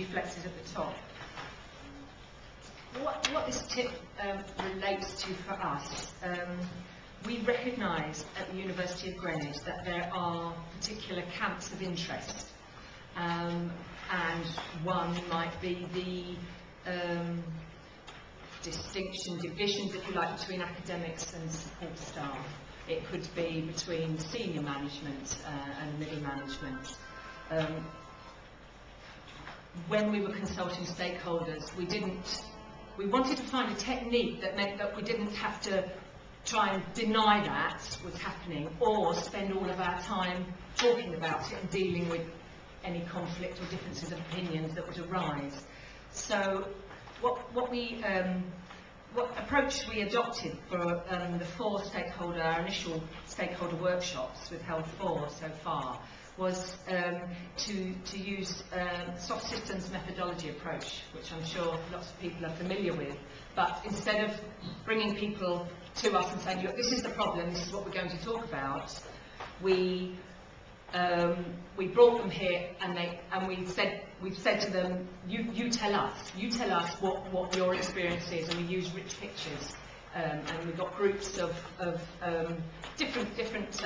flexes at the top. What this tip relates to for us, we recognise at the University of Greenwich that there are particular camps of interest, and one might be the divisions, if you like, between academics and support staff. It could be between senior management and middle management. When we were consulting stakeholders, we wanted to find a technique that meant that we didn't have to try and deny that was happening, or spend all of our time talking about it and dealing with any conflict or differences of opinions that would arise. So what approach we adopted for the our initial stakeholder workshops, we've held 4 so far, was to use soft systems methodology approach, which I'm sure lots of people are familiar with. But instead of bringing people to us and saying, look, this is the problem, this is what we're going to talk about, we brought them here, and we've said to them, you tell us what your experience is, and we use rich pictures, and we've got groups of different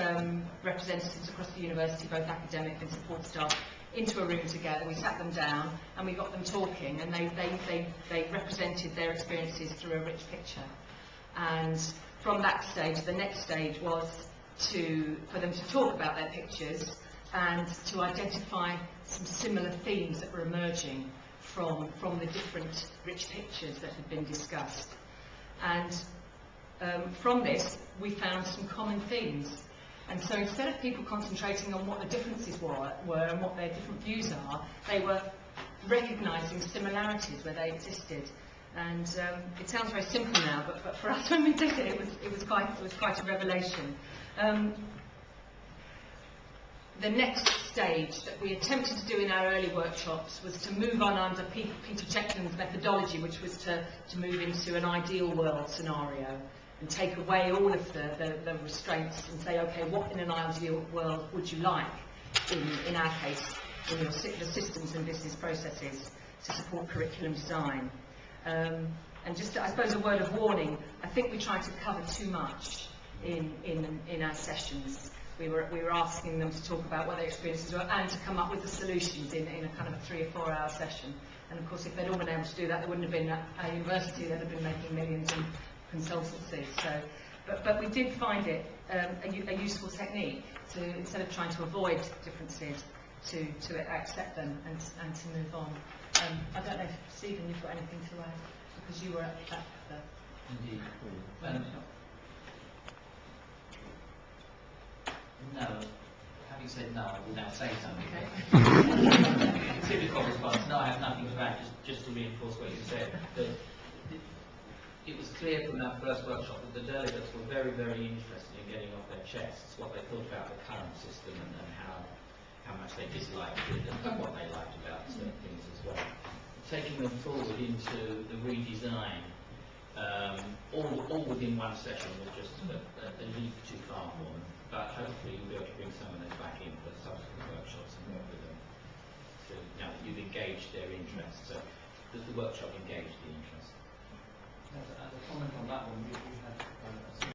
representatives across the university, both academic and support staff, into a room together. We sat them down and we got them talking, and they represented their experiences through a rich picture. And from that stage, the next stage was for them to talk about their pictures and to identify some similar themes that were emerging from the different rich pictures that had been discussed. And from this, we found some common themes. And so instead of people concentrating on what the differences were and what their different views are, they were recognising similarities where they existed. And it sounds very simple now, but for us, when we did it, it was quite a revelation. The next stage that we attempted to do in our early workshops was to move on under Peter Checkland's methodology, which was to move into an ideal world scenario and take away all of the restraints and say, okay, what in an ideal world would you like, in our case, in the systems and business processes to support curriculum design. And just, I suppose, a word of warning, I think we tried to cover too much in our sessions. We were asking them to talk about what their experiences were and to come up with the solutions in a kind of a 3 or 4 hour session. And of course, if they'd all been able to do that, there wouldn't have been a university that had been making millions in consultancy. So, but we did find it a useful technique to, instead of trying to avoid differences, to accept them and to move on. I don't know if Stephen, you've got anything to add, because you were at the Indeed. No, having said no, I will now say something. Okay. Typical response. No, I have nothing to add. Just to reinforce what you said. That it was clear from that first workshop that the delegates were very, very interested in getting off their chests what they thought about the current system and how much they disliked it and what they liked about certain things as well. Taking them forward into the redesign, all within one session, was just a leap too far for them. But hopefully you'll be able to bring some of those back in for subsequent workshops and work with them now that you've engaged their interest. So does the workshop engage the interest? As a comment on that one, we had